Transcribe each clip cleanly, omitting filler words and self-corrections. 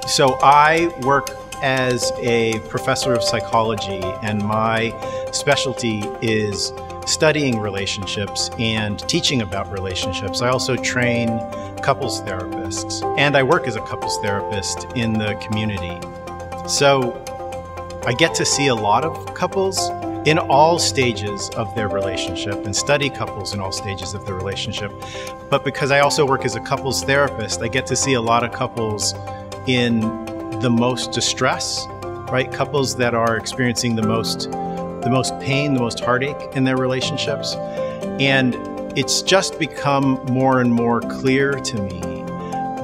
So I work as a professor of psychology, and my specialty is studying relationships and teaching about relationships. I also train couples therapists, and I work as a couples therapist in the community. So I get to see a lot of couples in all stages of their relationship and study couples in all stages of their relationship. But because I also work as a couples therapist, I get to see a lot of couples in the most distress, right? Couples that are experiencing the most pain, the most heartache in their relationships. And it's just become more and more clear to me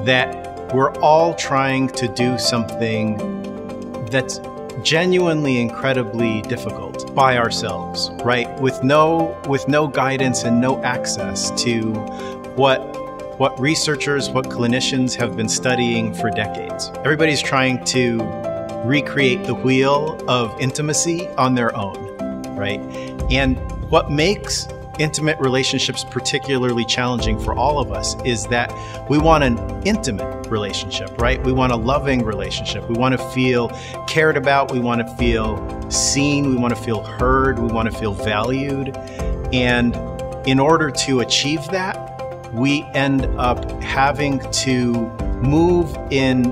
that we're all trying to do something that's genuinely incredibly difficult by ourselves, right? With no guidance and no access to what researchers, what clinicians have been studying for decades. Everybody's trying to recreate the wheel of intimacy on their own, right? And what makes intimate relationships particularly challenging for all of us is that we want an intimate relationship, right? We want a loving relationship. We want to feel cared about. We want to feel seen. We want to feel heard. We want to feel valued. And in order to achieve that, we end up having to move in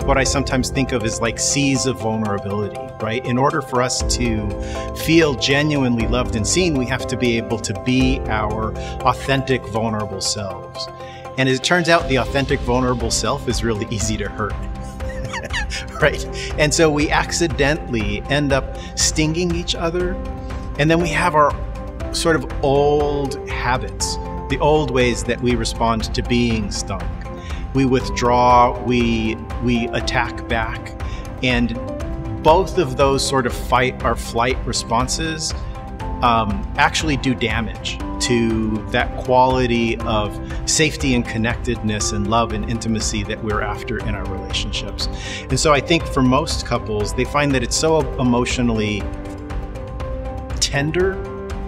what I sometimes think of as like seas of vulnerability, right? In order for us to feel genuinely loved and seen, we have to be able to be our authentic, vulnerable selves. And as it turns out, the authentic, vulnerable self is really easy to hurt, right? And so we accidentally end up stinging each other. And then we have our sort of old habits, the old ways that we respond to being stung. We withdraw, we attack back, and both of those sort of fight or flight responses actually do damage to that quality of safety and connectedness and love and intimacy that we're after in our relationships. And so I think for most couples, they find that it's so emotionally tender,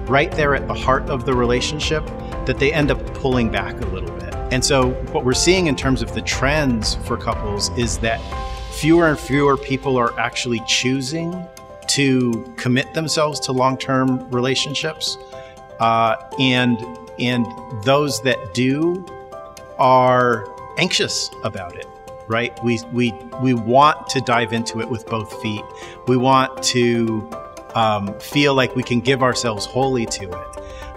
right there at the heart of the relationship, that they end up pulling back a little bit. And so what we're seeing in terms of the trends for couples is that fewer and fewer people are actually choosing to commit themselves to long-term relationships. And those that do are anxious about it, right? We want to dive into it with both feet. We want to feel like we can give ourselves wholly to it.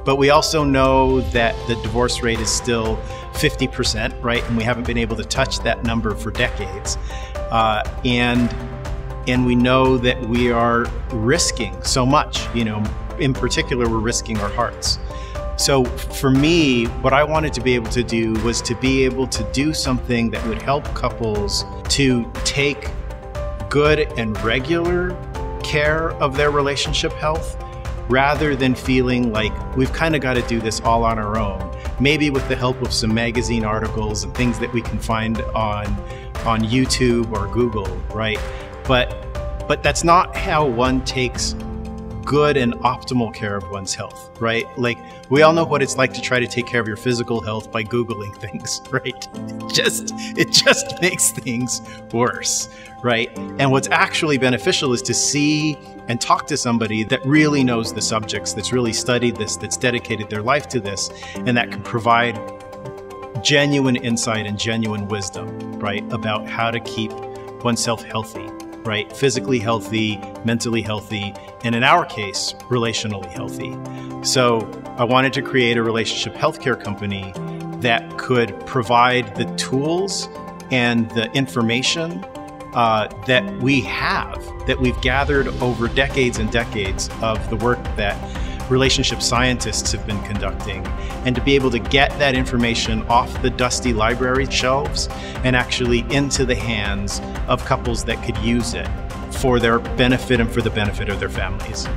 But we also know that the divorce rate is still 50%, right? And we haven't been able to touch that number for decades. And we know that we are risking so much, you know, in particular, we're risking our hearts. So for me, what I wanted to be able to do was to be able to do something that would help couples to take good and regular care of their relationship health, rather than feeling like we've kind of got to do this all on our own, maybe with the help of some magazine articles and things that we can find on YouTube or Google, right? But that's not how one takes good and optimal care of one's health, right? Like, we all know what it's like to try to take care of your physical health by Googling things, right? It just makes things worse, right? And what's actually beneficial is to see and talk to somebody that really knows the subjects, that's really studied this, that's dedicated their life to this, and that can provide genuine insight and genuine wisdom, right? About how to keep oneself healthy, right? Physically healthy, mentally healthy, and in our case, relationally healthy. So I wanted to create a relationship healthcare company that could provide the tools and the information that we've gathered over decades and decades of the work that relationship scientists have been conducting, and to be able to get that information off the dusty library shelves and actually into the hands of couples that could use it for their benefit and for the benefit of their families.